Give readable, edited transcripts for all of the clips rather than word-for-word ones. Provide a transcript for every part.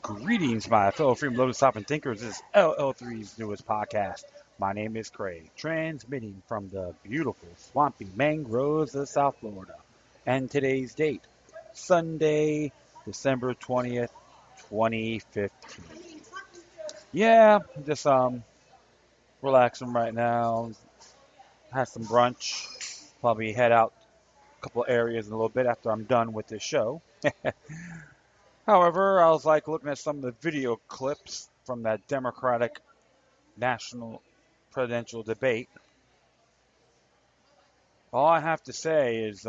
Greetings, my fellow freedom loving sovereign thinkers. This is LL3's newest podcast. My name is Craig, transmitting from the beautiful swampy mangroves of South Florida. And today's date, Sunday, December 20th, 2015. Yeah, just relaxing right now. Had some brunch. Probably head out a couple areas in a little bit after I'm done with this show. However, I was like looking at some of the video clips from that Democratic national presidential debate. All I have to say is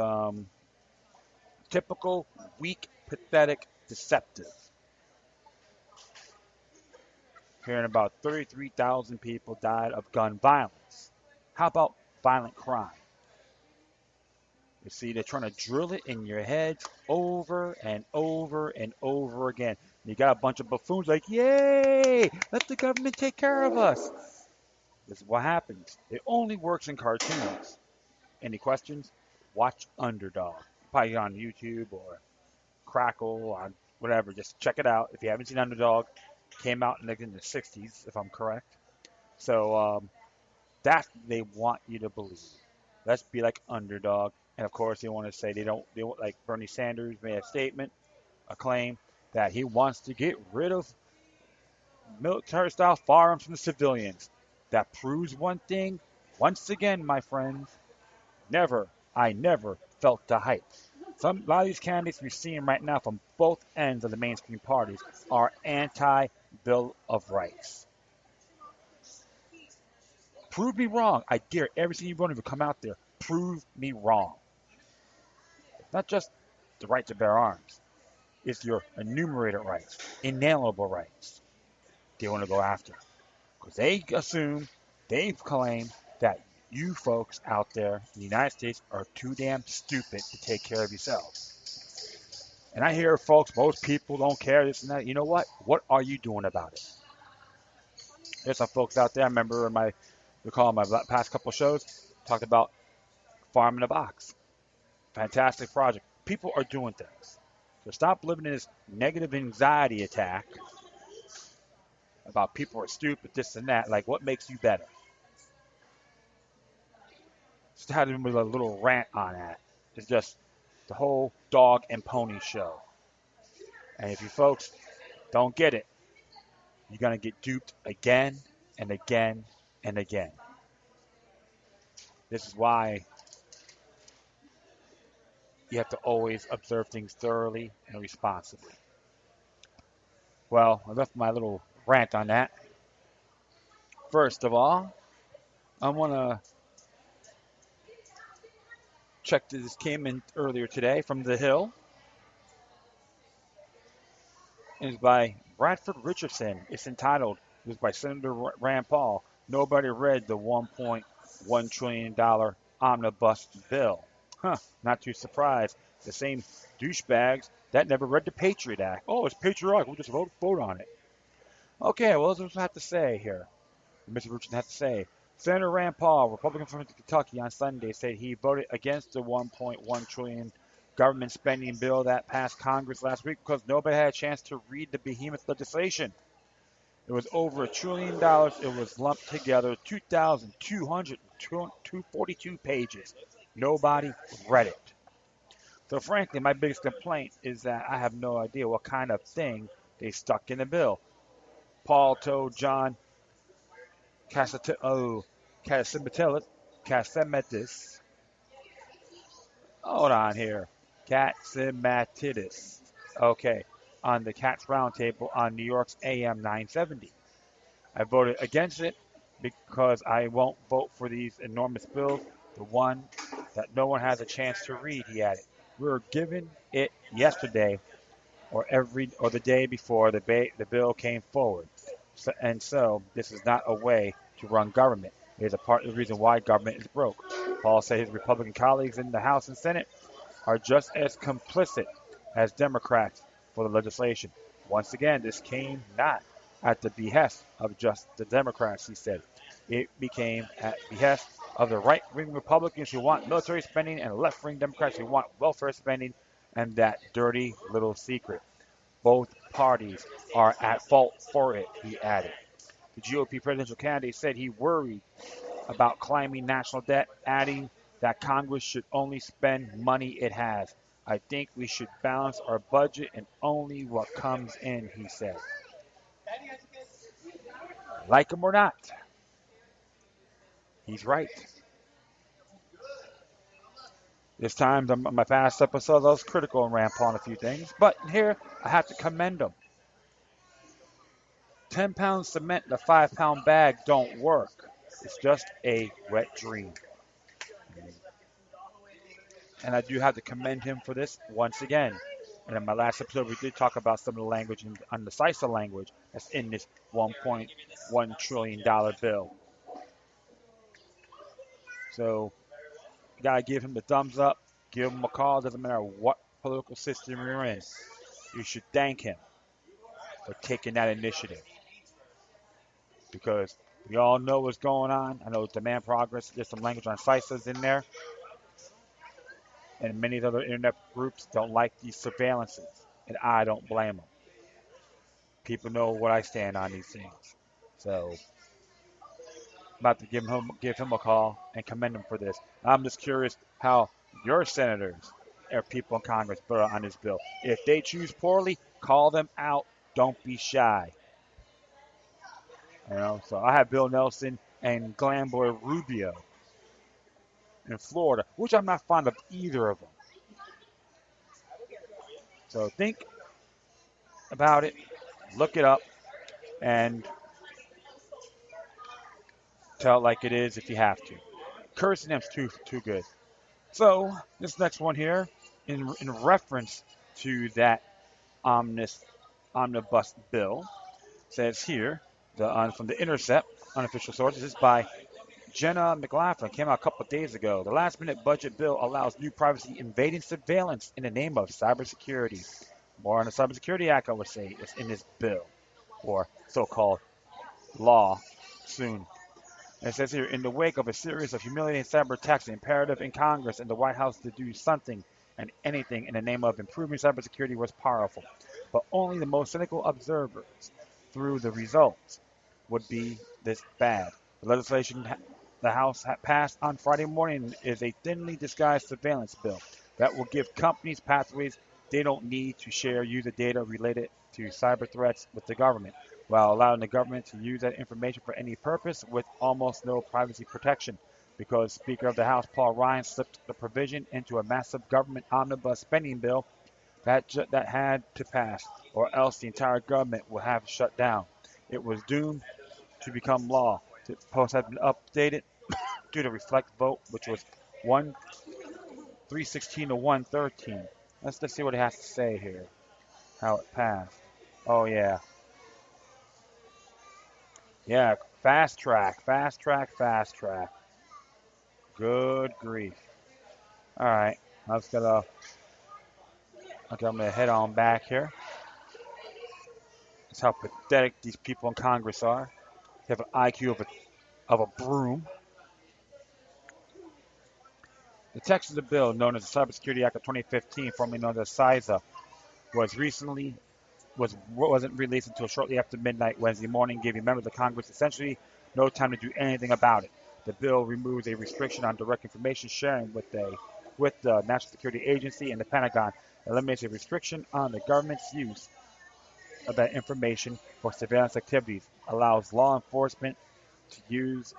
typical, weak, pathetic, deceptive. Hearing about 33,000 people died of gun violence. How about violent crime? You see, they're trying to drill it in your heads over and over and over again. You got a bunch of buffoons like, yay, let the government take care of us. This is what happens. It only works in cartoons. Any questions? Watch Underdog. Probably on YouTube or Crackle or whatever. Just check it out. If you haven't seen Underdog, came out in the 60s, if I'm correct. So that's what they want you to believe. Let's be like Underdog. And of course, they want to say they don't like Bernie Sanders made a statement, a claim that he wants to get rid of military-style firearms from the civilians. That proves one thing. Once again, my friends, I never felt the hype. A lot of these candidates we're seeing right now from both ends of the mainstream parties are anti-Bill of Rights. Prove me wrong. I dare every single one of you come out there. Prove me wrong. It's not just the right to bear arms. It's your enumerated rights, inalienable rights they want to go after. Because they've claimed that you folks out there in the United States are too damn stupid to take care of yourselves. And I hear, folks, most people don't care, this and that. You know what? What are you doing about it? There's some folks out there, I remember in my past couple shows, talked about Farm in a Box. Fantastic project. People are doing things. So stop living in this negative anxiety attack about people are stupid, this and that. Like, what makes you better? Just had a little rant on that. It's just the whole dog and pony show. And if you folks don't get it, you're going to get duped again and again and again. This is why you have to always observe things thoroughly and responsibly. Well, I left my little rant on that. First of all, I want to check this came in earlier today from The Hill. It's by Bradford Richardson. It's entitled, it was by Senator Rand Paul. Nobody read the $1.1 trillion omnibus bill. Not too surprised. The same douchebags that never read the Patriot Act. Oh, it's patriotic. We'll just vote on it. Okay, well, that's what I have to say here. Mr. Richardson has to say. Senator Rand Paul, Republican from Kentucky, on Sunday said he voted against the $1.1 trillion government spending bill that passed Congress last week because nobody had a chance to read the behemoth legislation. It was over $1 trillion. It was lumped together, 2,242 pages. Nobody read it. So frankly, my biggest complaint is that I have no idea what kind of thing they stuck in the bill. Paul told John Catsimatidis. Hold on here. Catsimatidis. Okay. On the Cats Roundtable on New York's AM 970. I voted against it because I won't vote for these enormous bills. The one that no one has a chance to read, he added. We were given it yesterday or the day before the bill came forward. So this is not a way to run government. It is a part of the reason why government is broke. Paul said his Republican colleagues in the House and Senate are just as complicit as Democrats for the legislation. Once again, this came not at the behest of just the Democrats, he said. It became at behest of the right-wing Republicans who want military spending and left-wing Democrats who want welfare spending, and that dirty little secret. Both parties are at fault for it, he added. The GOP presidential candidate said he worried about climbing national debt, adding that Congress should only spend money it has. I think we should balance our budget and only what comes in, he said. Like him or not, he's right. This time, my past episode, I was critical and ran on a few things, but here I have to commend him. 10 pound cement in a 5 pound bag don't work. It's just a wet dream. And I do have to commend him for this once again. And in my last episode, we did talk about some of the language and undecisive language that's in this $1.1 trillion bill. So, you got to give him the thumbs up, give him a call. Doesn't matter what political system you're in. You should thank him for taking that initiative. Because we all know what's going on. I know Demand Progress, there's some language on CISAs in there. And many other internet groups don't like these surveillances. And I don't blame them. People know what I stand on these things. So, I'm about to give him a call and commend him for this. I'm just curious how your senators or people in Congress vote on this bill. If they choose poorly, call them out. Don't be shy. So I have Bill Nelson and Glamboy Rubio in Florida, which I'm not fond of either of them. So think about it, look it up, and tell it like it is if you have to. Cursing them's too good. So this next one here, in reference to that omnibus bill, says here from the Intercept, unofficial sources, is by Jenna McLaughlin, came out a couple of days ago. The last-minute budget bill allows new privacy-invading surveillance in the name of cybersecurity. More on the Cybersecurity Act, I would say, is in this bill, or so-called law, soon. And it says here, in the wake of a series of humiliating cyber attacks, the imperative in Congress and the White House to do something and anything in the name of improving cybersecurity was powerful. But only the most cynical observers, through the results, would be this bad. The legislation the House passed on Friday morning is a thinly disguised surveillance bill that will give companies pathways they don't need to share user data related to cyber threats with the government, while allowing the government to use that information for any purpose with almost no privacy protection. Because Speaker of the House Paul Ryan slipped the provision into a massive government omnibus spending bill that had to pass, or else the entire government would have shut down. It was doomed to become law. The post has been updated due to reflect vote, which was 316 to 113. Let's see what it has to say here. How it passed. Oh yeah. Yeah, fast track. Good grief. All right, okay, I'm gonna head on back here. That's how pathetic these people in Congress are. They have an IQ of a broom. The text of the bill, known as the Cybersecurity Act of 2015, formerly known as CISA, wasn't released until shortly after midnight Wednesday morning, giving members of Congress essentially no time to do anything about it. The bill removes a restriction on direct information sharing with the National Security Agency and the Pentagon, eliminates a restriction on the government's use of that information for surveillance activities, allows law enforcement to use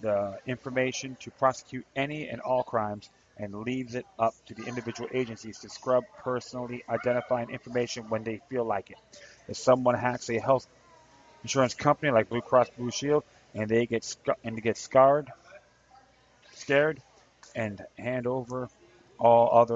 the information to prosecute any and all crimes, and leaves it up to the individual agencies to scrub personally identifying information when they feel like it. If someone hacks a health insurance company like Blue Cross Blue Shield and they get scared, and hand over all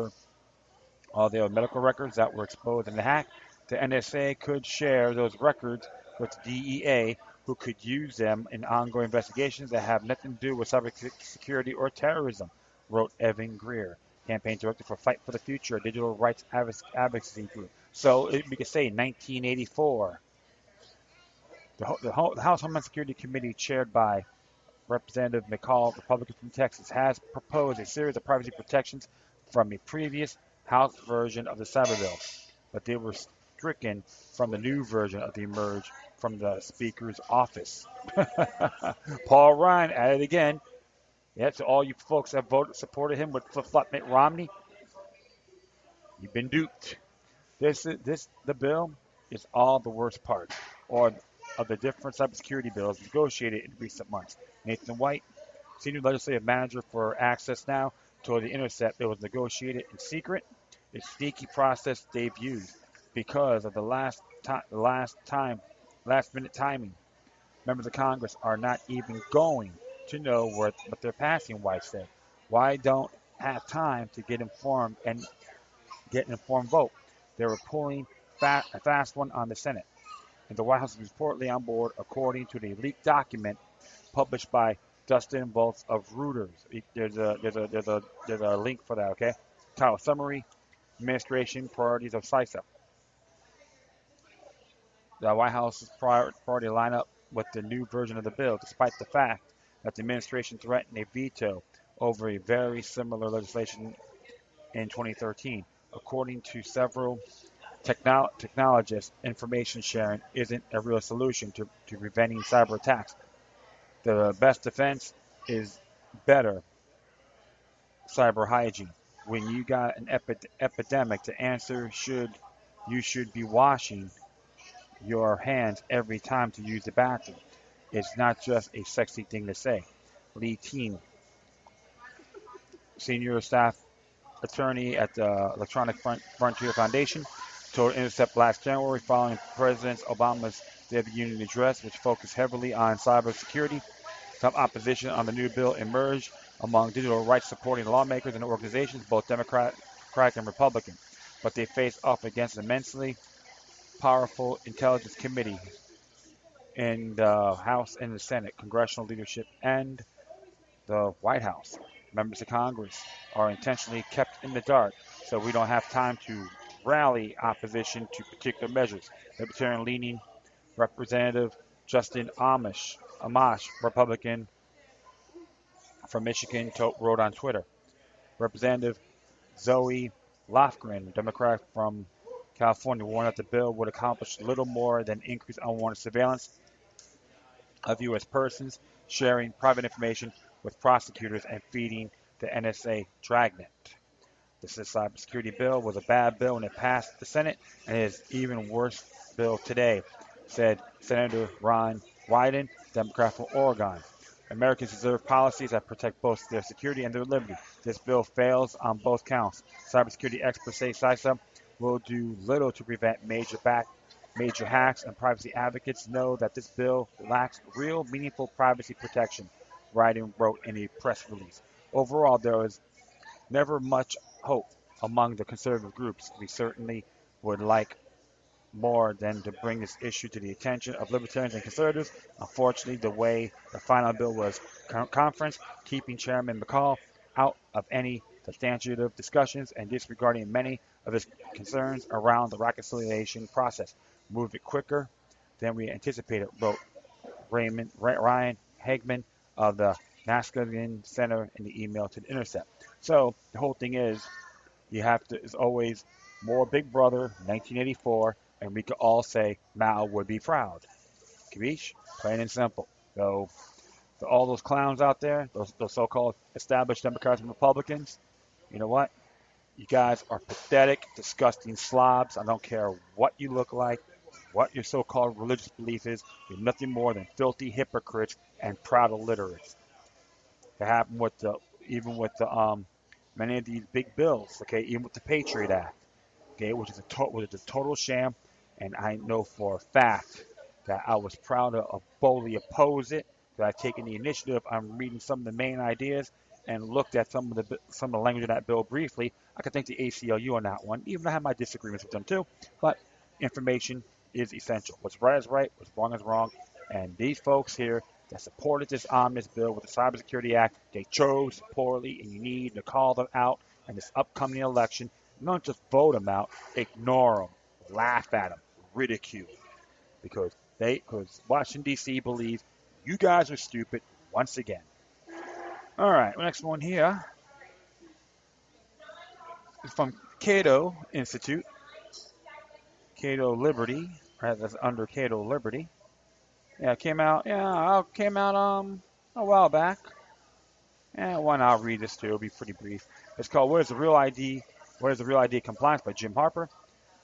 their medical records that were exposed in the hack, the NSA could share those records with the DEA, who could use them in ongoing investigations that have nothing to do with cybersecurity or terrorism, wrote Evan Greer, campaign director for Fight for the Future, a digital rights advocacy group. So we could say 1984. The House Homeland Security Committee, chaired by Representative McCall, Republican from Texas, has proposed a series of privacy protections from a previous House version of the cyber bill, but they were stricken from the new version of the Emerge from the Speaker's office. Paul Ryan at it again. Yeah, to all you folks that voted supported him with flip-flop Mitt Romney, you've been duped. The bill is all the worst part, or of the different cybersecurity bills negotiated in recent months. Nathan White, senior legislative manager for Access Now, told The Intercept it was negotiated in secret. A sneaky process they've used because of the last minute timing. Members of Congress are not even going to know what they're passing, White said. Why don't have time to get informed and get an informed vote? They were pulling a fast one on the Senate. And the White House is reportedly on board, according to the leaked document published by Dustin Volz of Reuters. There's a link for that. Okay. Title summary: Administration priorities of CISA. The White House's priority line up with the new version of the bill, despite the fact that the administration threatened a veto over a very similar legislation in 2013. According to several technologists, information sharing isn't a real solution to preventing cyber attacks. The best defense is better cyber hygiene. When you got an epidemic to answer, you should be washing your hands every time to use the bathroom. It's not just a sexy thing to say. Lee Teen, senior staff attorney at the Electronic Frontier Foundation, told Intercept last January following President Obama's State of the Union address, which focused heavily on cybersecurity. Some opposition on the new bill emerged among digital rights supporting lawmakers and organizations, both Democratic and Republican. But they face off against an immensely powerful intelligence committee in the House and the Senate, congressional leadership, and the White House. Members of Congress are intentionally kept in the dark so we don't have time to rally opposition to particular measures. Libertarian-leaning Representative Justin Amash, Republican from Michigan, wrote on Twitter. Representative Zoe Lofgren, Democrat from California, warned that the bill would accomplish little more than increase unwanted surveillance of U.S. persons, sharing private information with prosecutors, and feeding the NSA dragnet. This cybersecurity bill was a bad bill when it passed the Senate, and it is even worse bill today, said Senator Ron Wyden, Democrat from Oregon. Americans deserve policies that protect both their security and their liberty. This bill fails on both counts. Cybersecurity experts say CISA will do little to prevent major hacks, and privacy advocates know that this bill lacks real, meaningful privacy protection, Wyden wrote in a press release. Overall, there was never much hope among the conservative groups. We certainly would like more than to bring this issue to the attention of libertarians and conservatives. Unfortunately, the way the final bill was conferenced, keeping Chairman McCall out of any substantive discussions and disregarding many of his concerns around the reconciliation process, moved it quicker than we anticipated, wrote Ryan Hagman of the Naskaugen Center in the email to The Intercept. So the whole thing is, is always more Big Brother, 1984, and we could all say Mao would be proud. Kavish, plain and simple. So all those clowns out there, those so-called established Democrats and Republicans, you know what? You guys are pathetic, disgusting slobs. I don't care what you look like, what your so-called religious belief is. You're nothing more than filthy hypocrites and proud illiterates. That happened with many of these big bills. Okay, even with the Patriot Act. Okay, which is a total sham, and I know for a fact that I was proud to boldly oppose it. That I've taken the initiative. I'm reading some of the main ideas and looked at some of the language of that bill briefly. I could thank the ACLU on that one, even though I have my disagreements with them too. But information is essential. What's right is right. What's wrong is wrong. And these folks here that supported this Omnibus bill with the Cybersecurity Act, they chose poorly, and you need to call them out in this upcoming election. Don't just vote them out, ignore them, laugh at them, ridicule, because Washington D.C. believes you guys are stupid once again. All right, next one here is from Cato Institute. Cato Liberty, right? That's under Cato Liberty. Yeah, it came out. Yeah, it came out a while back. And why not read this too? It'll be pretty brief. It's called "What is the Real ID? What is the Real ID Compliance" by Jim Harper.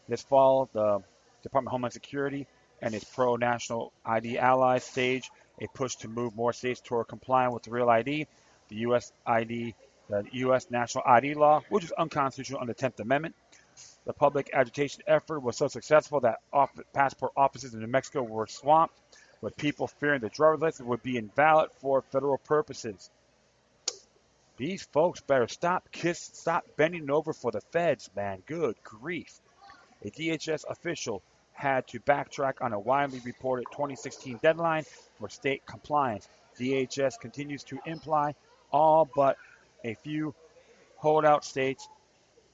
This fall, the Department of Homeland Security and its pro-national ID allies stage a push to move more states toward complying with the Real ID, the U.S. ID, the U.S. National ID law, which is unconstitutional under the 10th Amendment. The public agitation effort was so successful that passport offices in New Mexico were swamped with people fearing the driver's license would be invalid for federal purposes. These folks better stop bending over for the feds, man. Good grief. A DHS official had to backtrack on a widely reported 2016 deadline for state compliance. DHS continues to imply all but a few holdout states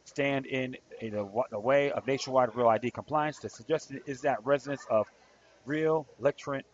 stand in the way of nationwide Real ID compliance. The suggestion is that residents of recalcitrant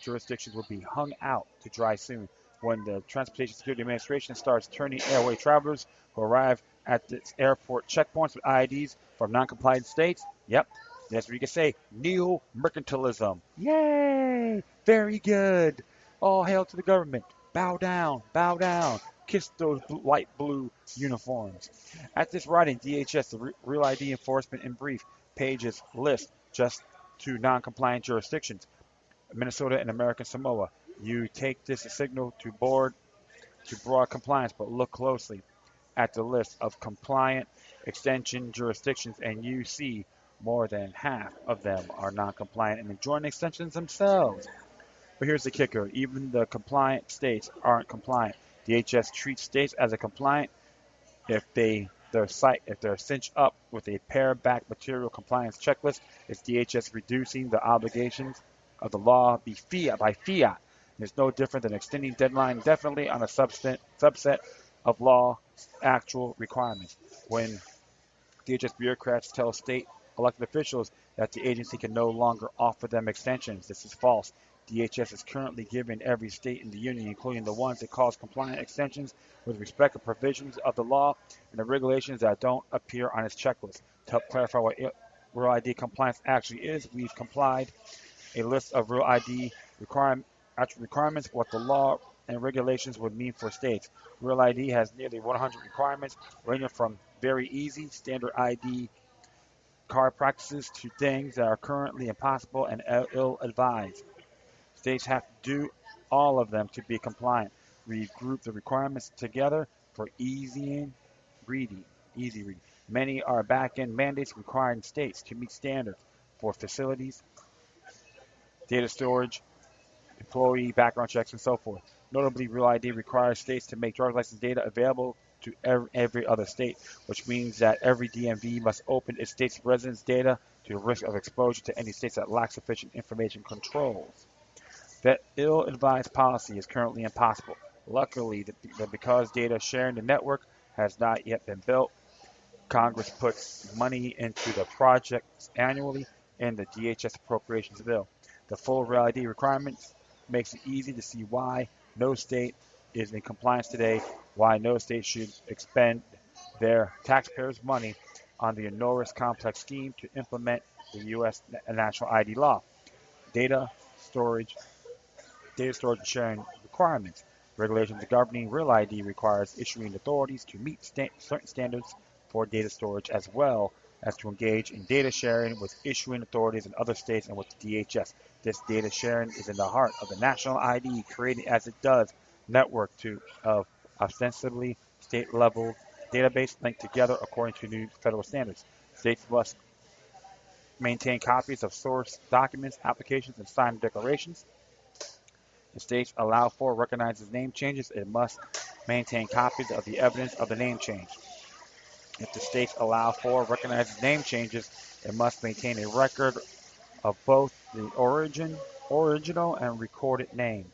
jurisdictions will be hung out to dry soon when the Transportation Security Administration starts turning airway travelers who arrive at its airport checkpoints with IDs from non-compliant states. Yep, that's what you can say. Neo-mercantilism. Yay! Very good. All hail to the government. Bow down, bow down. Kiss those light blue uniforms. At this writing, DHS, the Real ID enforcement in brief, pages list just to non-compliant jurisdictions, Minnesota and American Samoa. You take this a signal to broad compliance, but look closely at the list of compliant extension jurisdictions, and you see more than half of them are non-compliant and enjoying extensions themselves. But here's the kicker: even the compliant states aren't compliant. DHS treats states as a compliant if they're cinched up with a pared-back material compliance checklist. Is DHS reducing the obligations of the law by fiat? It's no different than extending deadline indefinitely on a subset of law actual requirements. When DHS bureaucrats tell state elected officials that the agency can no longer offer them extensions, this is false. DHS is currently giving every state in the union, including the ones that cause compliant extensions with respect to provisions of the law and the regulations that don't appear on its checklist. To help clarify what Real ID compliance actually is, we've compiled a list of Real ID requirements, what the law and regulations would mean for states. Real ID has nearly 100 requirements, ranging from very easy standard ID card practices to things that are currently impossible and ill-advised. States have to do all of them to be compliant. We group the requirements together for easy reading. Many are back-end mandates requiring states to meet standards for facilities, data storage, employee background checks, and so forth. Notably, Real ID requires states to make driver's license data available to every other state, which means that every DMV must open its state's residents' data to the risk of exposure to any states that lack sufficient information controls. That ill-advised policy is currently impossible. Luckily, because data sharing the network has not yet been built, Congress puts money into the projects annually in the DHS appropriations bill. The full Real ID requirements makes it easy to see why no state is in compliance today, why no state should expend their taxpayers' money on the enormous complex scheme to implement the U.S. national ID law. Data storage and sharing requirements. Regulations governing Real ID requires issuing authorities to meet certain standards for data storage as well as to engage in data sharing with issuing authorities in other states and with the DHS. This data sharing is in the heart of the national ID, creating as it does network of ostensibly state-level database linked together according to new federal standards. States must maintain copies of source documents, applications, and signed declarations. The states allow for recognizes name changes, it must maintain copies of the evidence of the name change. If the states allow for recognizes name changes, it must maintain a record of both the original and recorded names.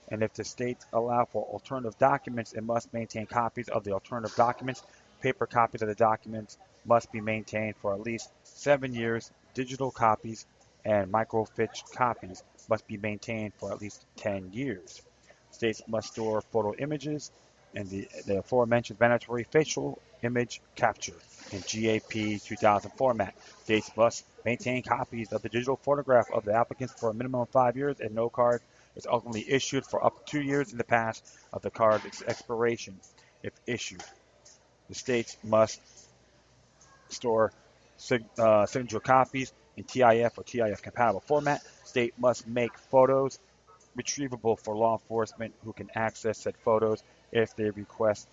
And if the states allow for alternative documents, it must maintain copies of the alternative documents. Paper copies of the documents must be maintained for at least 7 years. Digital copies and microfiche copies must be maintained for at least 10 years. States must store photo images and the aforementioned mandatory facial image capture. in GAP 2000 format. States must maintain copies of the digital photograph of the applicants for a minimum of 5 years, and no card is ultimately issued for up to 2 years in the past of the card's expiration, if issued. The states must store signature copies in TIF or TIF compatible format. State must make photos retrievable for law enforcement who can access said photos if they request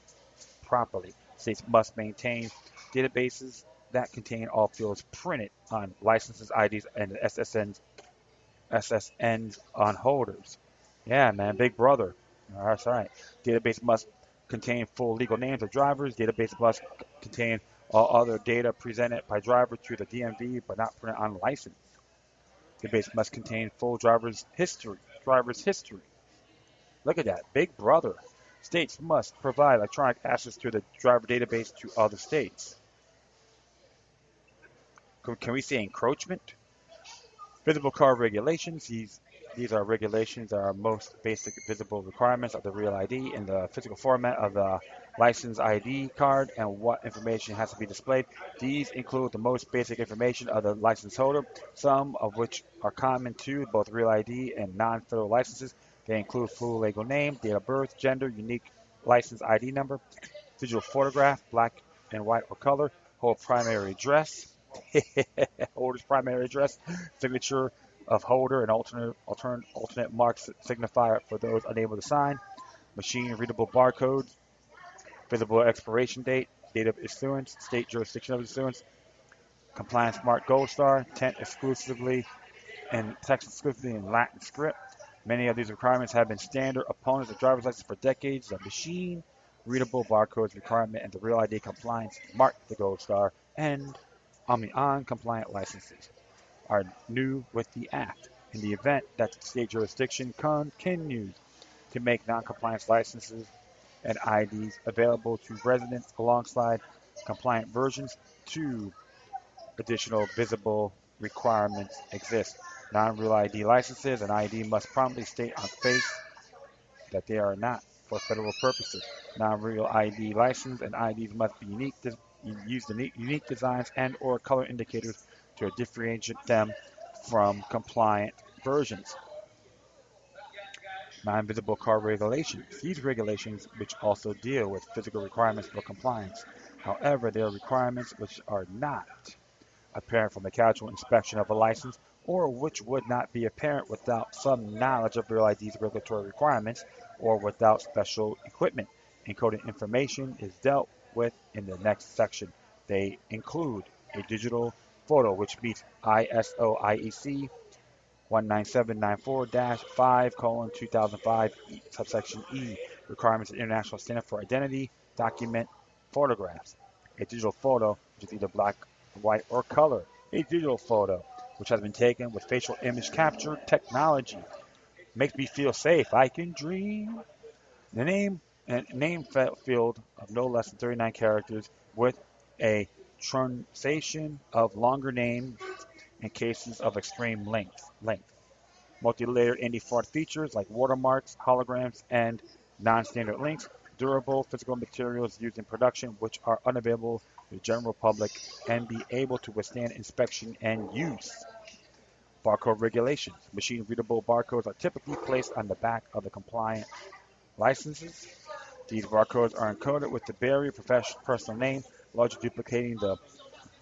properly. States must maintain databases that contain all fields printed on licenses, IDs, and SSNs on holders. Yeah, man, big brother. That's right. Database must contain full legal names of drivers. Database must contain all other data presented by driver to the DMV but not printed on license. Database must contain full driver's history. Look at that, big brother. States must provide electronic access to the driver database to other states. Can we say encroachment? Visible card regulations. These are regulations that are most basic visible requirements of the real ID in the physical format of the license ID card and what information has to be displayed. These include the most basic information of the license holder, some of which are common to both real ID and non-federal licenses. They include full legal name, date of birth, gender, unique license ID number, digital photograph, black and white or color, whole primary address, holder's primary address, signature of holder, and alternate marks signifier for those unable to sign, machine readable barcodes, visible expiration date, date of issuance, state jurisdiction of issuance, compliance mark gold star, text exclusively in Latin script. Many of these requirements have been standard opponents of driver's license for decades. The machine readable barcodes requirement and the real ID compliance mark the gold star and compliant licenses are new with the Act. In the event that the state jurisdiction continues to make non-compliance licenses and IDs available to residents alongside compliant versions, two additional visible requirements exist. Non-real ID licenses and ID must promptly state on face that they are not for federal purposes. Non-real ID license and IDs must be use unique designs and or color indicators to differentiate them from compliant versions. Non-visible card regulations. These regulations, which also deal with physical requirements for compliance. However, they are requirements which are not apparent from a casual inspection of a license, or which would not be apparent without some knowledge of Real ID's regulatory requirements or without special equipment. Encoded information is dealt with in the next section. They include a digital photo, which meets ISO IEC 19794-5:2005 subsection E, requirements of International Standard for Identity Document Photographs. A digital photo, which is either black, white, or color. A digital photo, which has been taken with facial image capture technology. Makes me feel safe. I can dream. The name field of no less than 39 characters with a truncation of longer names in cases of extreme length. Multi-layered indie-font features like watermarks, holograms, and non-standard links. Durable physical materials used in production which are unavailable to the general public and be able to withstand inspection and use. Barcode regulations. Machine-readable barcodes are typically placed on the back of the compliant licenses. These barcodes are encoded with the barrier personal name, largely duplicating the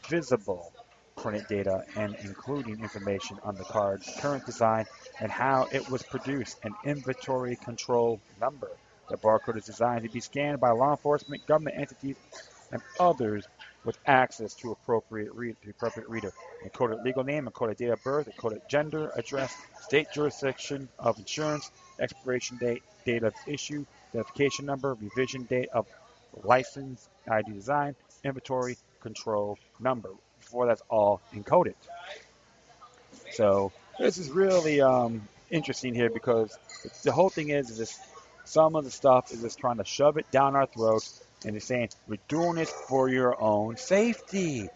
visible printed data and including information on the card's current design and how it was produced, an inventory control number. The barcode is designed to be scanned by law enforcement, government entities, and others with access to appropriate reader. Encoded legal name, encoded date of birth, encoded gender, address, state jurisdiction of insurance, expiration date, date of issue, identification number, revision date of license, ID design, inventory control number. Before that's all encoded. So this is really interesting here because the whole thing is this, some of the stuff is just trying to shove it down our throats and it's saying we're doing this for your own safety.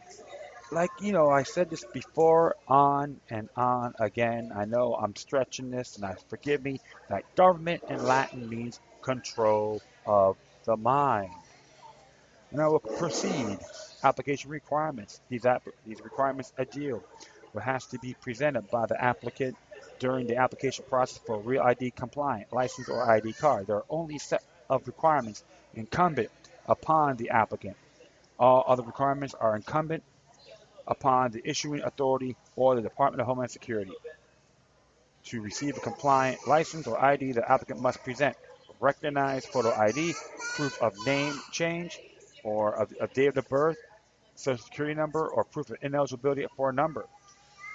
Like, I said this before on and on again. I know I'm stretching this and forgive me. That government in Latin means control of the mind. Now we'll proceed. Application requirements. These requirements adhere what has to be presented by the applicant during the application process for a Real ID compliant license or ID card. There are only a set of requirements incumbent upon the applicant. All other requirements are incumbent upon the issuing authority or the Department of Homeland Security. To receive a compliant license or ID, the applicant must present recognized photo ID, proof of name change, or of date of birth, social security number, or proof of ineligibility for a number,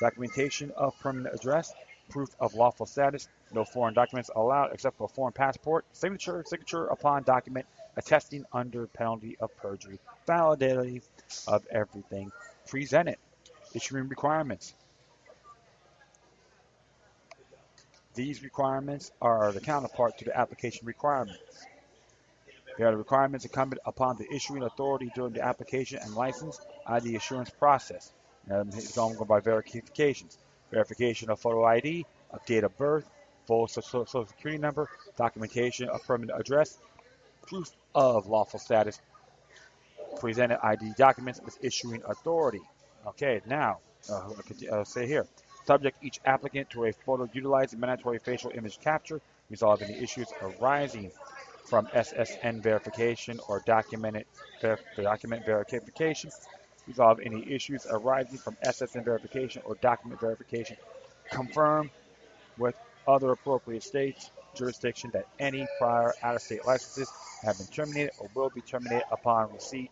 documentation of permanent address, proof of lawful status, no foreign documents allowed except for a foreign passport, signature upon document attesting under penalty of perjury, validity of everything presented. Issuing requirements. These requirements are the counterpart to the application requirements. They are the requirements incumbent upon the issuing authority during the application and license ID assurance process. It's all going by verifications. Verification of photo ID, of date of birth, full social security number, documentation of permanent address, proof of lawful status, presented ID documents with issuing authority. Okay, now, I'll say here. Subject each applicant to a photo utilizing mandatory facial image capture, resolve any issues arising from SSN verification or document verification, resolve any issues arising from SSN verification or document verification, confirm with other appropriate states, jurisdiction that any prior out-of-state licenses have been terminated or will be terminated upon receipt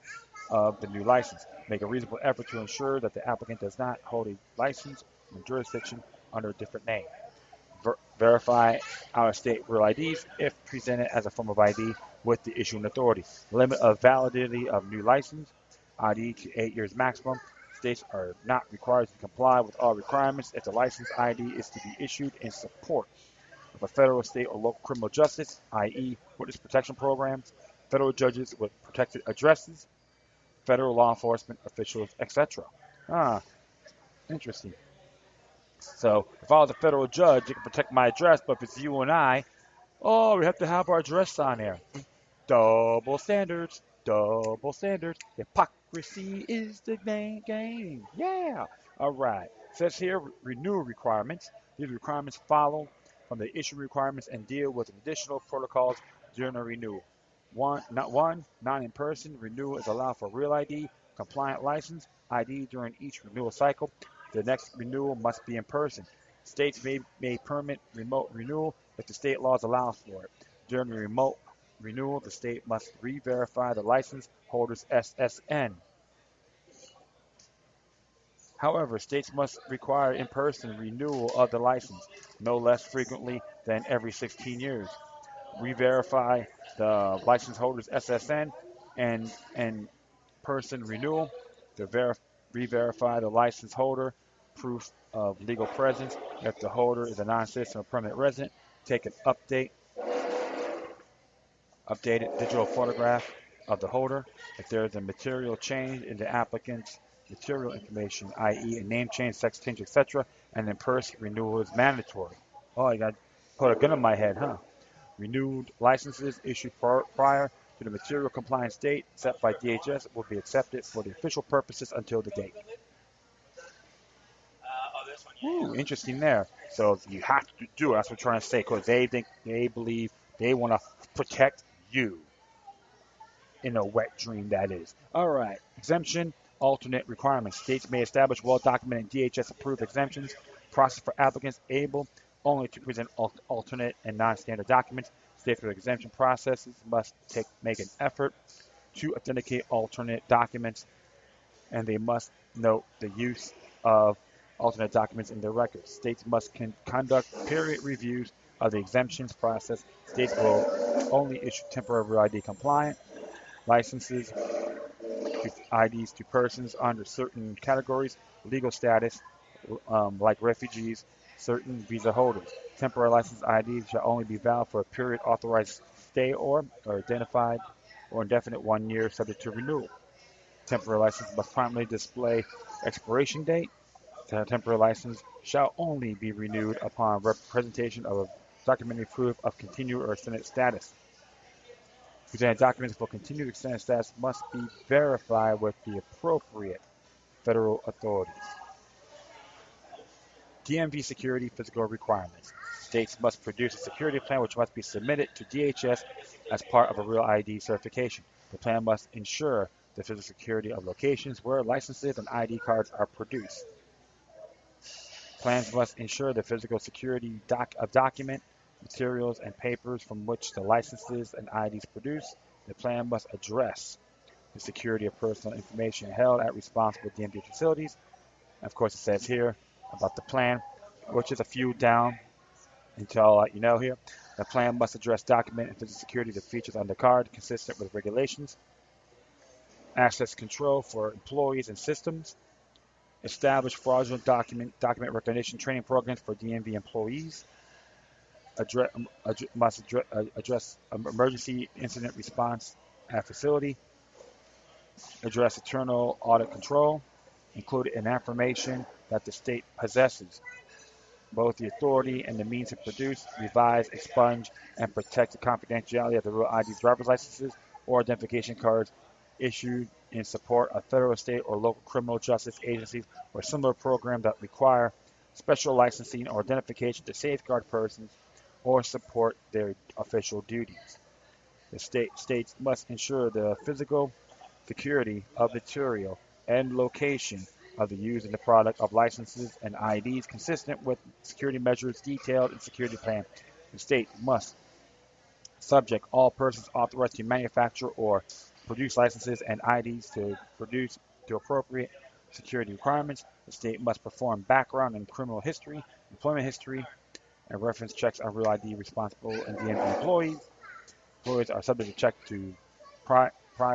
of the new license. Make a reasonable effort to ensure that the applicant does not hold a license in jurisdiction under a different name. Verify out-of-state real IDs if presented as a form of ID with the issuing authority. Limit of validity of new license, ID to 8 years maximum. States are not required to comply with all requirements if the license ID is to be issued in support of a federal, state, or local criminal justice, i.e., witness protection programs, federal judges with protected addresses, federal law enforcement officials, etc. Interesting. So if I was a federal judge, it can protect my address, but if it's you and I, oh, we have to have our address on there. Double standards, double standards. Hypocrisy is the main game. Yeah. All right. It says here, renewal requirements. These requirements follow from the issue requirements and deal with additional protocols during a renewal. Non-in-person renewal is allowed for real ID, compliant license, ID during each renewal cycle. The next renewal must be in person. States may permit remote renewal if the state laws allow for it. During the remote renewal, the state must re-verify the license holder's SSN. However, states must require in-person renewal of the license, no less frequently than every 16 years. Re-verify the license holder's SSN and person renewal to re-verify the license holder, proof of legal presence. If the holder is a non-citizen or permanent resident, take an updated digital photograph of the holder. If there is a material change in the applicant's material information, i.e. a name change, sex change, etc., and in-person renewal is mandatory. Oh, I got put a gun in my head, huh? Renewed licenses issued prior to the material compliance date set by DHS will be accepted for the official purposes until the date. Ooh, interesting there. So you have to do it. That's what I'm trying to say, because they believe they want to protect you. In a wet dream, that is. All right. Exemption, alternate requirements. States may establish well-documented DHS-approved exemptions. Process for applicants able only to present alternate and non-standard documents. States with exemption processes must make an effort to authenticate alternate documents, and they must note the use of alternate documents in their records. States must conduct period reviews of the exemptions process. States will only issue temporary ID compliant licenses, IDs to persons under certain categories, legal status, like refugees, certain visa holders. Temporary license IDs shall only be valid for a period authorized stay or identified or indefinite 1 year subject to renewal. Temporary license must promptly display expiration date. The temporary license shall only be renewed upon presentation of a documentary proof of continued or extended status. Presented documents for continued extended status must be verified with the appropriate federal authorities. DMV security physical requirements. States must produce a security plan which must be submitted to DHS as part of a Real ID certification. The plan must ensure the physical security of locations where licenses and ID cards are produced. Plans must ensure the physical security of document, materials, and papers from which the licenses and IDs produced. The plan must address the security of personal information held at responsible DMV facilities. And of course, it says here about the plan, which is a few down until I'll let you know here. The plan must address document and physical security of the features on the card consistent with regulations. Access control for employees and systems. Establish fraudulent document recognition training programs for DMV employees. Must address emergency incident response at facility. Address internal audit control. Include an affirmation that the state possesses both the authority and the means to produce, revise, expunge, and protect the confidentiality of the Real ID driver's licenses or identification cards issued in support of federal, state, or local criminal justice agencies or similar programs that require special licensing or identification to safeguard persons or support their official duties. The states must ensure the physical security of material and location of the use in the product of licenses and IDs consistent with security measures detailed in security plan. The state must subject all persons authorized to manufacture or produce licenses and IDs to produce to appropriate security requirements. The state must perform background and criminal history, employment history, and reference checks on Real ID responsible and DMV employees. Employees are subject to check to prior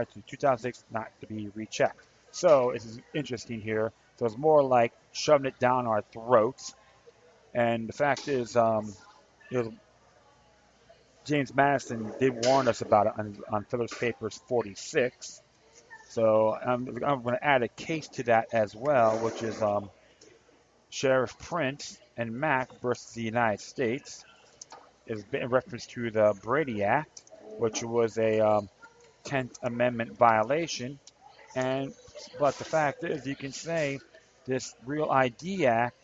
to 2006 not to be rechecked. So this is interesting here. So it's more like shoving it down our throats. And the fact is, James Madison did warn us about it on Phillips Papers 46. So I'm going to add a case to that as well, which is Sheriff Prince and Mack versus the United States. Is in reference to the Brady Act, which was a 10th Amendment violation. But the fact is, you can say this Real ID Act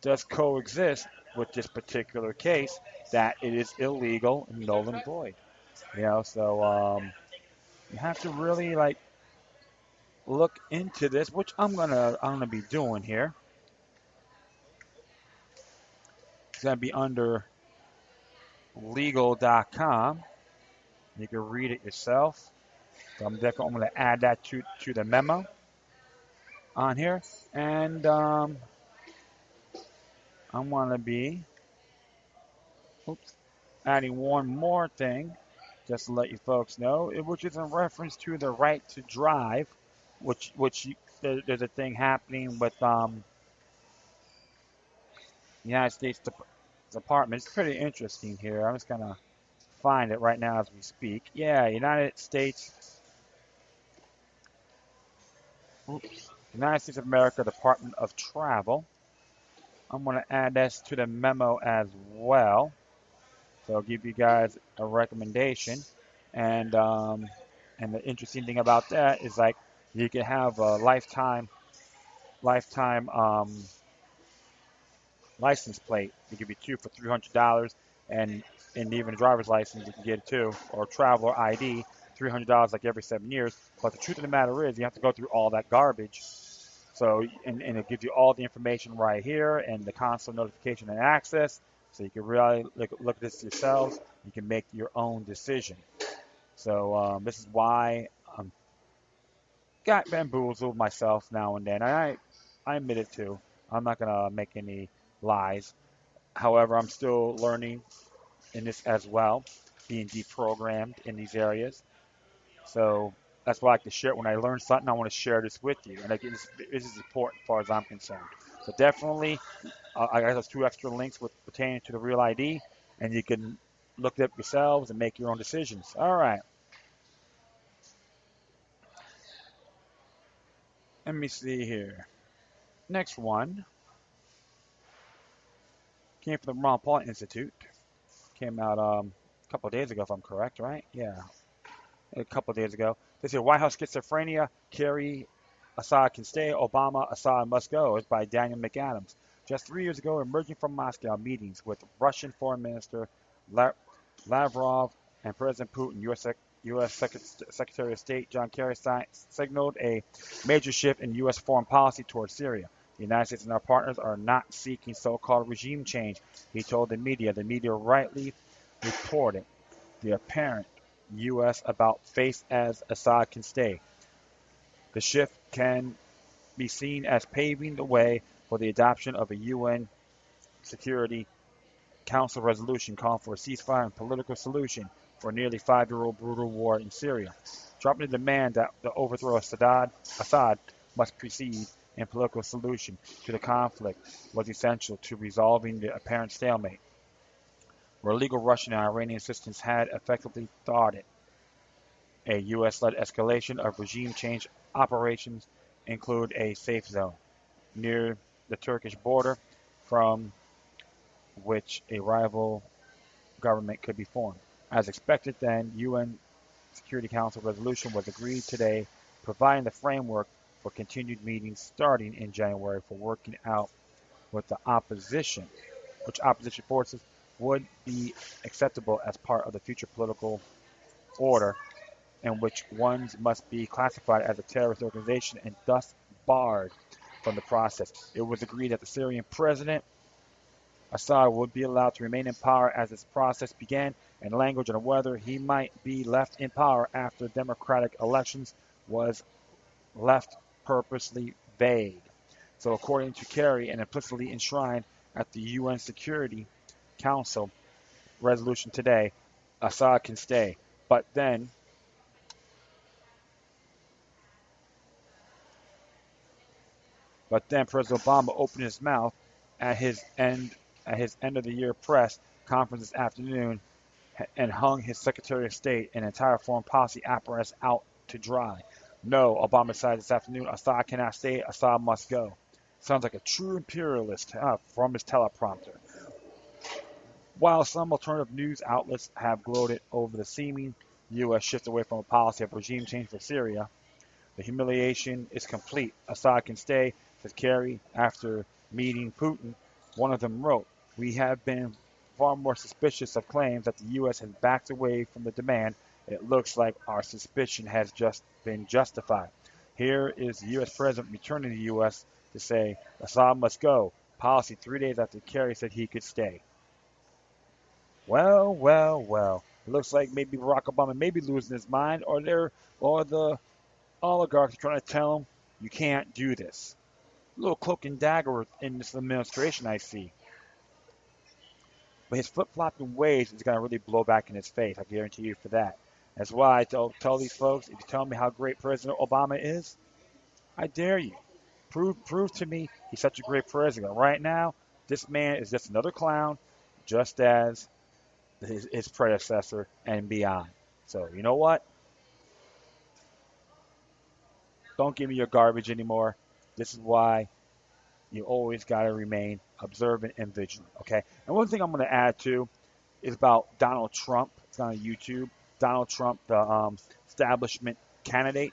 does coexist with this particular case, that it is illegal and null and void. So you have to really look into this, which I'm gonna be doing here. It's gonna be under legal.com. You can read it yourself. So I'm going to add that to the memo on here. And I'm going to be adding one more thing just to let you folks know, which is in reference to the right to drive, which there's a thing happening with United States Department. It's pretty interesting here. I'm just going to find it right now as we speak. Yeah, United States of America Department of Travel. I'm going to add this to the memo as well. So I'll give you guys a recommendation. And the interesting thing about that is you can have a lifetime license plate. They give you two for $300, and even a driver's license you can get it too, or traveler ID, $300 like every 7 years. But the truth of the matter is, you have to go through all that garbage. So and it gives you all the information right here and the console notification and access. So you can really look at this yourselves. You can make your own decision. So this is why I'm got bamboozled myself now and then. I admit it too. I'm not gonna make any lies. However, I'm still learning in this as well, being deprogrammed in these areas. So that's why I like to share it. When I learn something, I want to share this with you. And this is important as far as I'm concerned. So definitely, I got those 2 extra links pertaining to the Real ID, and you can look it up yourselves and make your own decisions. All right. Let me see here. Next one came from the Ron Paul Institute. Came out a couple of days ago, if I'm correct, right? Yeah. a couple of days ago. They said White House schizophrenia, Kerry, Assad can stay, Obama, Assad must go. It's by Daniel McAdams. Just 3 years ago, emerging from Moscow meetings with Russian Foreign Minister Lavrov and President Putin, U.S. Secretary of State John Kerry signaled a major shift in U.S. foreign policy towards Syria. The United States and our partners are not seeking so-called regime change, he told the media. The media rightly reported the apparent U.S. about face as Assad can stay. The shift can be seen as paving the way for the adoption of a UN Security Council resolution calling for a ceasefire and political solution for a nearly 5-year-old brutal war in Syria, dropping the demand that the overthrow of Assad must precede a political solution to the conflict was essential to resolving the apparent stalemate, where illegal Russian and Iranian assistance had effectively thwarted a U.S.-led escalation of regime change operations include a safe zone near the Turkish border from which a rival government could be formed. As expected then, UN Security Council resolution was agreed today, providing the framework for continued meetings starting in January for working out with the opposition, which opposition forces would be acceptable as part of the future political order, and which ones must be classified as a terrorist organization and thus barred from the process. It was agreed that the Syrian president Assad would be allowed to remain in power as this process began, and language on whether he might be left in power after democratic elections was left purposely vague. So according to Kerry and implicitly enshrined at the UN Security Council resolution today, Assad can stay. But then President Obama opened his mouth at his end of the year press conference this afternoon and hung his Secretary of State and entire foreign policy apparatus out to dry. No, Obama said this afternoon, Assad cannot stay, Assad must go. Sounds like a true imperialist from his teleprompter. While some alternative news outlets have gloated over the seeming U.S. shift away from a policy of regime change for Syria, the humiliation is complete. Assad can stay, says Kerry after meeting Putin. One of them wrote, "We have been far more suspicious of claims that the U.S. has backed away from the demand. It looks like our suspicion has just been justified." Here is the U.S. President returning to the U.S. to say Assad must go. Policy 3 days after Kerry said he could stay. Well, well, well. It looks like maybe Barack Obama may be losing his mind, or the oligarchs are trying to tell him you can't do this. A little cloak and dagger in this administration, I see. But his flip-flopping ways is going to really blow back in his face. I guarantee you for that. That's why I tell these folks, if you tell me how great President Obama is, I dare you. Prove to me he's such a great president. Right now, this man is just another clown, just as his predecessor and beyond. So, you know what? Don't give me your garbage anymore. This is why you always got to remain observant and vigilant, okay? And one thing I'm going to add, too, is about Donald Trump. It's on YouTube. Donald Trump, the establishment candidate.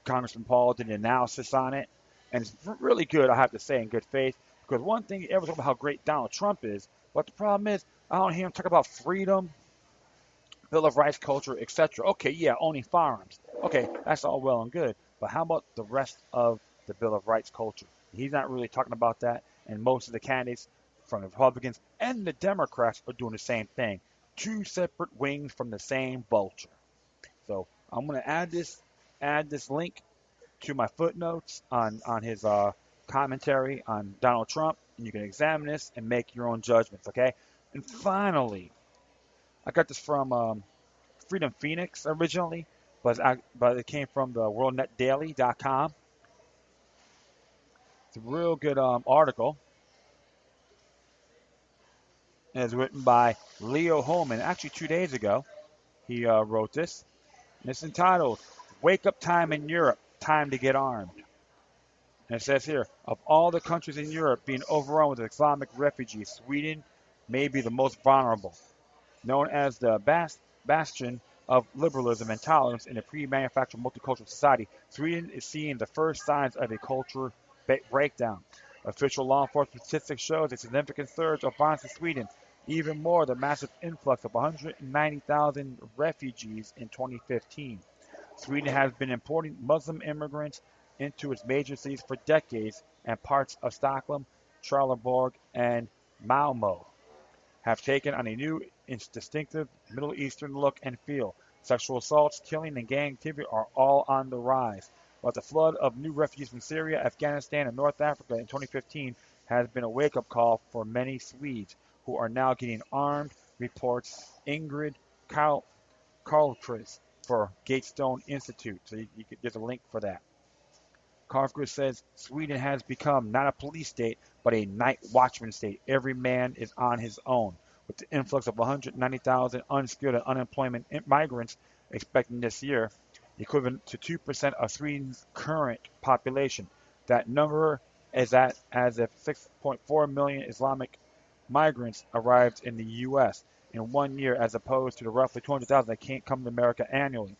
Congressman Paul did an analysis on it, and it's really good, I have to say, in good faith, because one thing, everyone's talking about how great Donald Trump is, but the problem is, I don't hear him talk about freedom, Bill of Rights, culture, etc. Okay, yeah, owning firearms. Okay, that's all well and good, but how about the rest of the Bill of Rights culture? He's not really talking about that, and most of the candidates from the Republicans and the Democrats are doing the same thing. Two separate wings from the same vulture. So I'm going to add this link to my footnotes on his commentary on Donald Trump, and you can examine this and make your own judgments, okay? And finally, I got this from Freedom Phoenix originally, but it came from the WorldNetDaily.com. It's a real good article, and it's written by Leo Holman. Actually, 2 days ago, he wrote this, and it's entitled "Wake Up Time in Europe, Time to Get Armed." And it says here, of all the countries in Europe being overrun with Islamic refugees, Sweden may be the most vulnerable. Known as the bastion of liberalism and tolerance in a pre-manufactured multicultural society, Sweden is seeing the first signs of a culture breakdown. Official law enforcement statistics shows a significant surge of violence in Sweden, even more the massive influx of 190,000 refugees in 2015. Sweden has been importing Muslim immigrants into its major cities for decades, and parts of Stockholm, Trelleborg, and Malmö have taken on a new distinctive Middle Eastern look and feel. Sexual assaults, killing, and gang activity are all on the rise. But the flood of new refugees from Syria, Afghanistan, and North Africa in 2015 has been a wake-up call for many Swedes, who are now getting armed, reports Ingrid Carlqvist for Gatestone Institute. So there's a link for that. Carlqvist says Sweden has become not a police state, but a night watchman state. Every man is on his own. With the influx of 190,000 unskilled and unemployment migrants expected this year, equivalent to 2% of Sweden's current population. That number is at as if 6.4 million Islamic migrants arrived in the U.S. in 1 year, as opposed to the roughly 200,000 that can't come to America annually.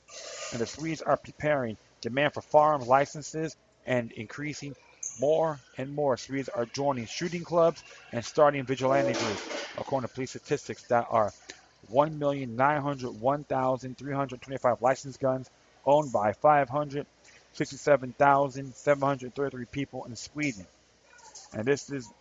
And the Swedes are preparing. Demand for firearms licenses and increasing. More and more Swedes are joining shooting clubs and starting vigilante groups, according to police statistics. That are 1,901,325 licensed guns owned by 567,733 people in Sweden. And this is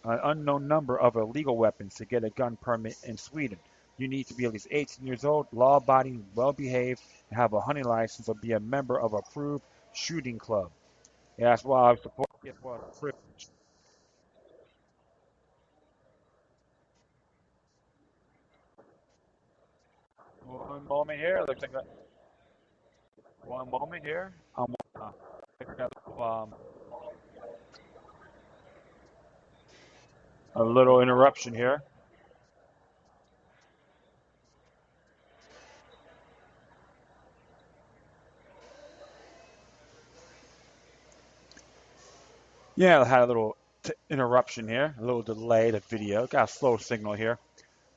an unknown number of illegal weapons to get a gun permit in Sweden. You need to be at least 18 years old, law-abiding, well-behaved, and have a hunting license or be a member of an approved shooting club. Yeah, that's why I support. Guess what? Privilege. 1 moment here. Looks like a, 1 moment here. Uh, um, a little interruption here. Yeah, I had a little interruption here, a little delay to video. Got a slow signal here.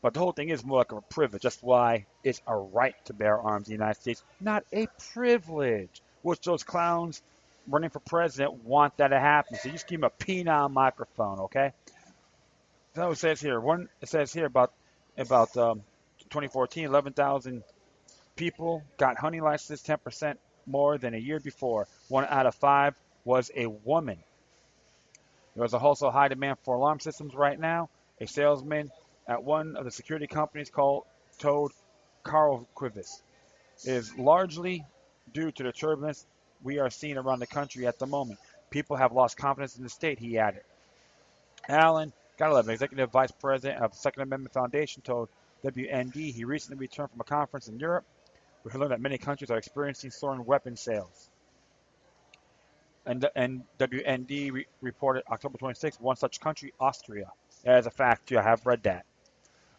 But the whole thing is more like a privilege. That's why it's a right to bear arms in the United States, not a privilege. Which those clowns running for president want that to happen. So you just give them a penile microphone, okay? So it says here. It says here about 2014, 11,000 people got hunting licenses, 10% more than a year before. 1 out of 5 was a woman. There is also high demand for alarm systems right now. A salesman at one of the security companies told Carl Quivist is largely due to the turbulence we are seeing around the country at the moment. People have lost confidence in the state, he added. Alan Gottlieb, executive vice president of the Second Amendment Foundation, told WND he recently returned from a conference in Europe where he learned that many countries are experiencing soaring weapon sales. And WND reported October 26th, one such country, Austria. As a fact, too, I have read that.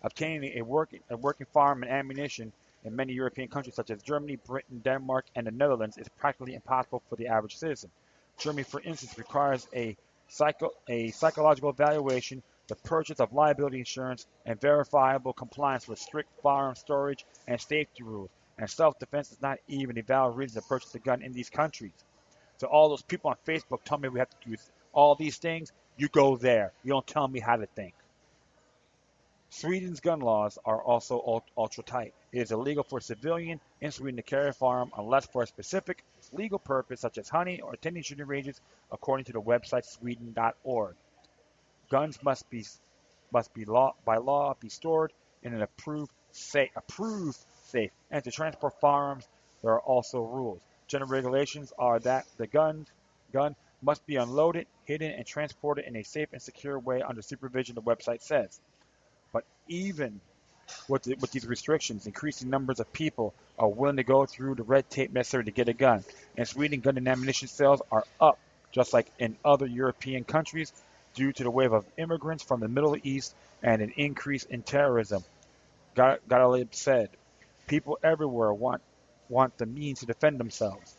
Obtaining a working firearm and ammunition in many European countries such as Germany, Britain, Denmark, and the Netherlands is practically impossible for the average citizen. Germany, for instance, requires a psychological evaluation, the purchase of liability insurance, and verifiable compliance with strict firearm storage and safety rules. And self-defense is not even a valid reason to purchase a gun in these countries. So all those people on Facebook tell me we have to do all these things. You go there. You don't tell me how to think. Sweden's gun laws are also ultra tight. It is illegal for a civilian in Sweden to carry a firearm unless for a specific legal purpose, such as hunting or attending shooting ranges, according to the website sweden.org. Guns by law be stored in an approved safe. And to transport firearms, there are also rules. General regulations are that the gun must be unloaded, hidden, and transported in a safe and secure way under supervision, the website says. But even with these restrictions, increasing numbers of people are willing to go through the red tape necessary to get a gun. In Sweden, gun and ammunition sales are up, just like in other European countries, due to the wave of immigrants from the Middle East and an increase in terrorism. Gottlieb said, people everywhere want the means to defend themselves.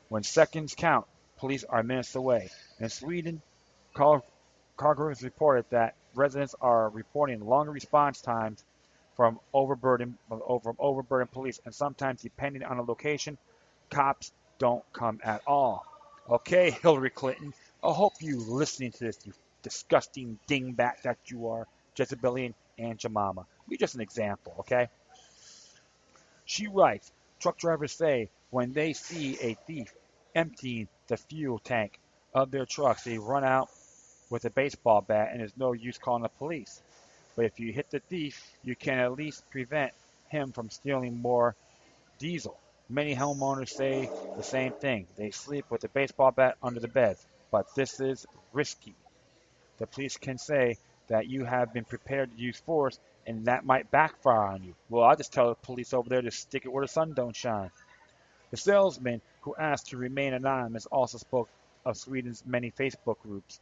When seconds count, police are minutes away. In Sweden, Cargill has reported that residents are reporting longer response times from overburdened police, and sometimes, depending on the location, cops don't come at all. Okay, Hillary Clinton, I hope you listening to this, you disgusting dingbat that you are, Jezebelian Aunt Jemima. Be just an example, okay? She writes, truck drivers say when they see a thief emptying the fuel tank of their trucks, they run out with a baseball bat and there's no use calling the police. But if you hit the thief, you can at least prevent him from stealing more diesel. Many homeowners say the same thing. They sleep with a baseball bat under the bed. But this is risky. The police can say that you have been prepared to use force and that might backfire on you. Well, I'll just tell the police over there to stick it where the sun don't shine. The salesman who asked to remain anonymous also spoke of Sweden's many Facebook groups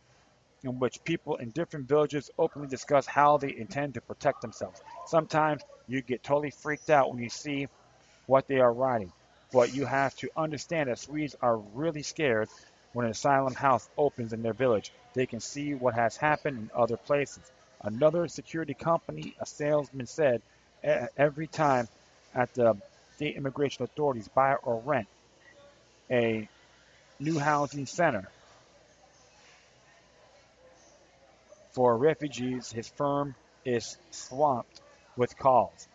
in which people in different villages openly discuss how they intend to protect themselves. Sometimes you get totally freaked out when you see what they are writing, but you have to understand that Swedes are really scared when an asylum house opens in their village. They can see what has happened in other places. Another security company, a salesman said, every time at the state immigration authorities buy or rent a new housing center for refugees, his firm is swamped with calls.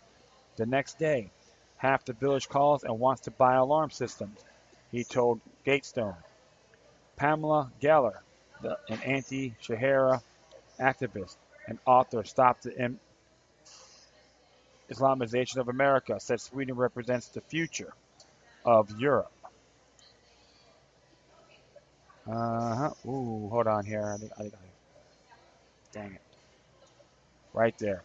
The next day, half the village calls and wants to buy alarm systems, he told Gatestone. Pamela Geller, an anti-Shahara activist and author, stopped the Islamization of America, said Sweden represents the future of Europe. Ooh, hold on here. Dang it. Right there.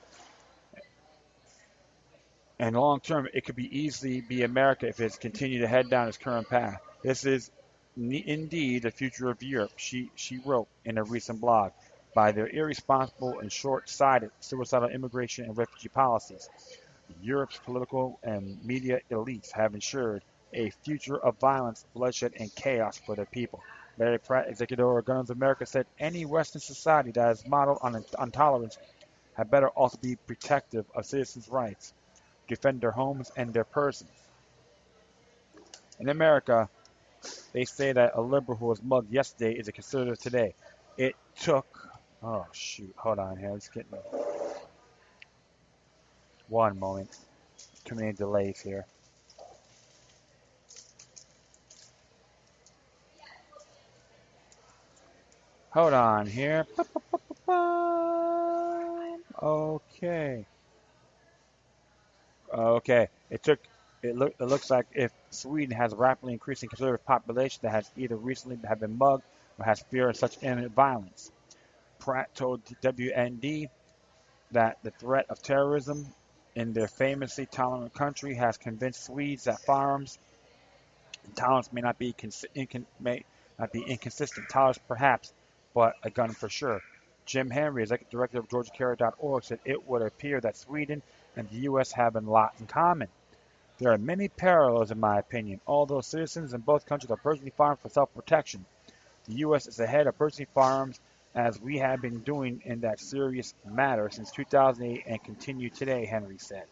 And long term, it could be easily be America if it's continued to head down its current path. This is indeed the future of Europe, she wrote in a recent blog. By their irresponsible and short-sighted suicidal immigration and refugee policies, Europe's political and media elites have ensured a future of violence, bloodshed, and chaos for their people. Larry Pratt, executive of Guns America, said any Western society that is modeled on tolerance had better also be protective of citizens' rights, defend their homes and their persons. In America, they say that a liberal who was mugged yesterday is a conservative today. It took, oh shoot, hold on here, let's get one moment. Too many delays here. Hold on here. Okay. Okay. It looks like if Sweden has a rapidly increasing conservative population that has either recently have been mugged or has fear of such imminent violence. Pratt told WND that the threat of terrorism in their famously tolerant country has convinced Swedes that firearms tolerance may not be inconsistent. Tolerance perhaps, but a gun for sure. Jim Henry, executive director of GeorgiaCare.org, said it would appear that Sweden and the U.S. have a lot in common. There are many parallels, in my opinion. Although citizens in both countries are purchasing firearms for self-protection, the U.S. is ahead of purchasing firearms as we have been doing in that serious matter since 2008 and continue today, Henry said.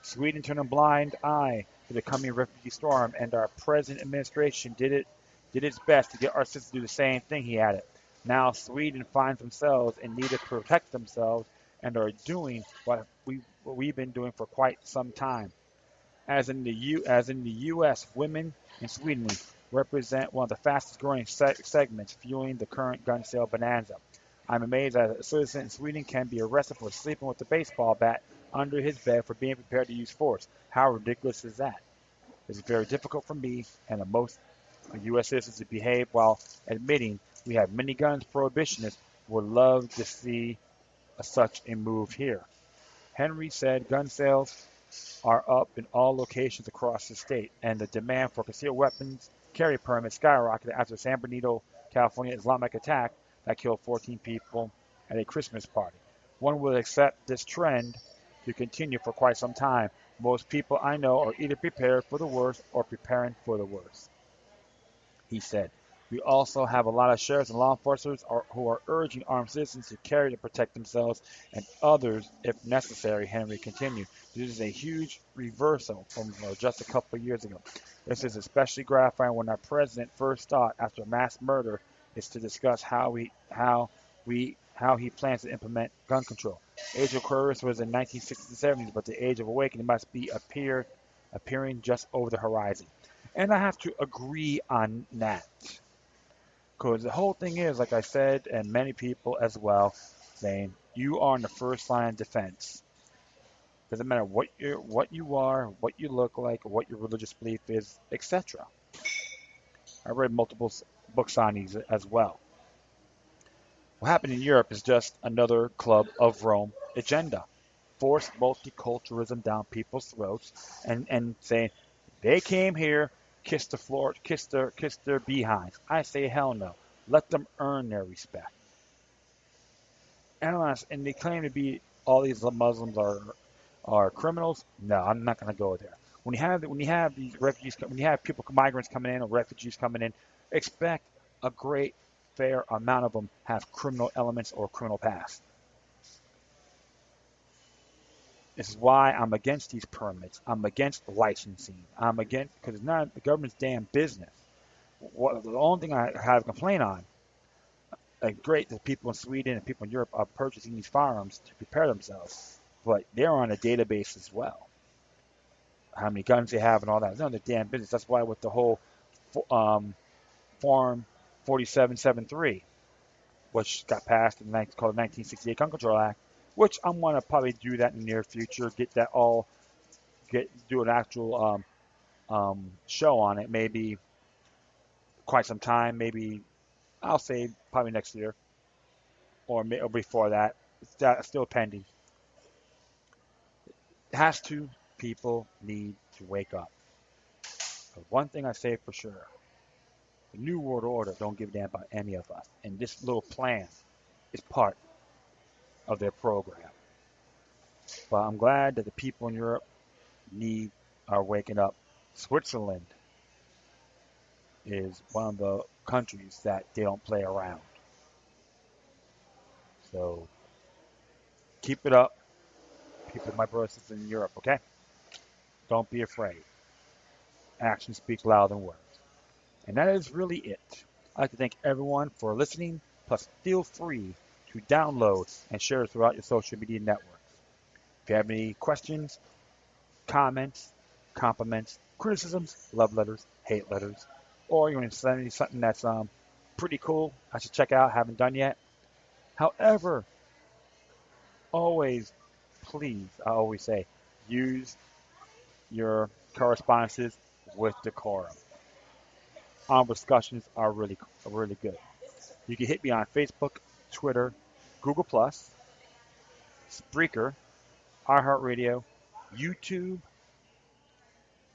Sweden turned a blind eye to the coming refugee storm, and our present administration did its best to get our citizens to do the same thing, he added. Now Sweden finds themselves in need to protect themselves and are doing what we've been doing for quite some time. As in the U.S., women in Sweden represent one of the fastest growing segments fueling the current gun sale bonanza. I'm amazed that a citizen in Sweden can be arrested for sleeping with a baseball bat under his bed for being prepared to use force. How ridiculous is that? It's very difficult for me and most U.S. citizens to behave while admitting we have many guns. Prohibitionists would love to see such a move here. Henry said gun sales are up in all locations across the state, and the demand for concealed weapons carry permits skyrocketed after the San Bernardino, California Islamic attack that killed 14 people at a Christmas party. One would expect this trend to continue for quite some time. Most people I know are either prepared for the worst or preparing for the worst, he said. We also have a lot of sheriffs and law enforcement who are urging armed citizens to carry to protect themselves and others if necessary, Henry continued. This is a huge reversal from just a couple of years ago. This is especially gratifying when our president first thought after a mass murder is to discuss how he plans to implement gun control. Age of Aquarius was in 1960s and 70s, but the age of awakening must be appearing just over the horizon. And I have to agree on that. Because the whole thing is, like I said, and many people as well, saying you are in the first line of defense. Doesn't matter what you are, what you look like, what your religious belief is, etc. I read multiple books on these as well. What happened in Europe is just another Club of Rome agenda. Force multiculturalism down people's throats and saying they came here, kiss the floor, kiss their behinds. I say hell no. Let them earn their respect. And they claim to be all these Muslims are criminals. No, I'm not going to go there. When you have these refugees, when you have people, migrants coming in or refugees coming in, expect a great fair amount of them have criminal elements or criminal past. This is why I'm against these permits. I'm against licensing. I'm against because it's not the government's damn business. The only thing I have a complaint on, great that people in Sweden and people in Europe are purchasing these firearms to prepare themselves, but they're on a database as well. How many guns they have and all that. It's none of the damn business. That's why with the whole Form 4773, which got passed in called the 1968 Gun Control Act, which I'm going to probably do that in the near future, do an actual show on it, maybe quite some time, maybe I'll say probably next year or before that. It's still pending. People need to wake up. But one thing I say for sure, the New World Order don't give a damn about any of us. And this little plan is part of their program. But I'm glad that the people in Europe are waking up. Switzerland is one of the countries that they don't play around. So keep it up, people, my brothers and sisters in Europe, okay? Don't be afraid. Actions speak louder than words. And that is really it. I'd like to thank everyone for listening. Plus, feel free to download and share it throughout your social media networks. If you have any questions, comments, compliments, criticisms, love letters, hate letters, or you want to send me something that's pretty cool, I should check out, haven't done yet. However, always, please, I always say, use your correspondences with decorum. Our discussions are really good. You can hit me on Facebook, Twitter, Google+, Spreaker, iHeartRadio, YouTube,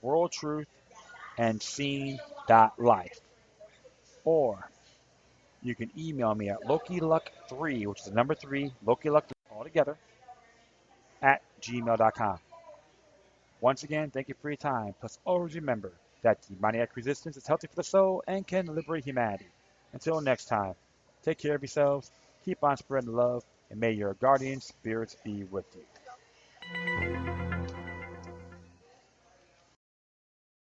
World Truth, and Scene.life. Or you can email me at LokiLuck3, which is the number 3, LokiLuck3, all together, at gmail.com. Once again, thank you for your time. Plus, always remember that demoniac resistance is healthy for the soul and can liberate humanity. Until next time, take care of yourselves, keep on spreading love, and may your guardian spirits be with you.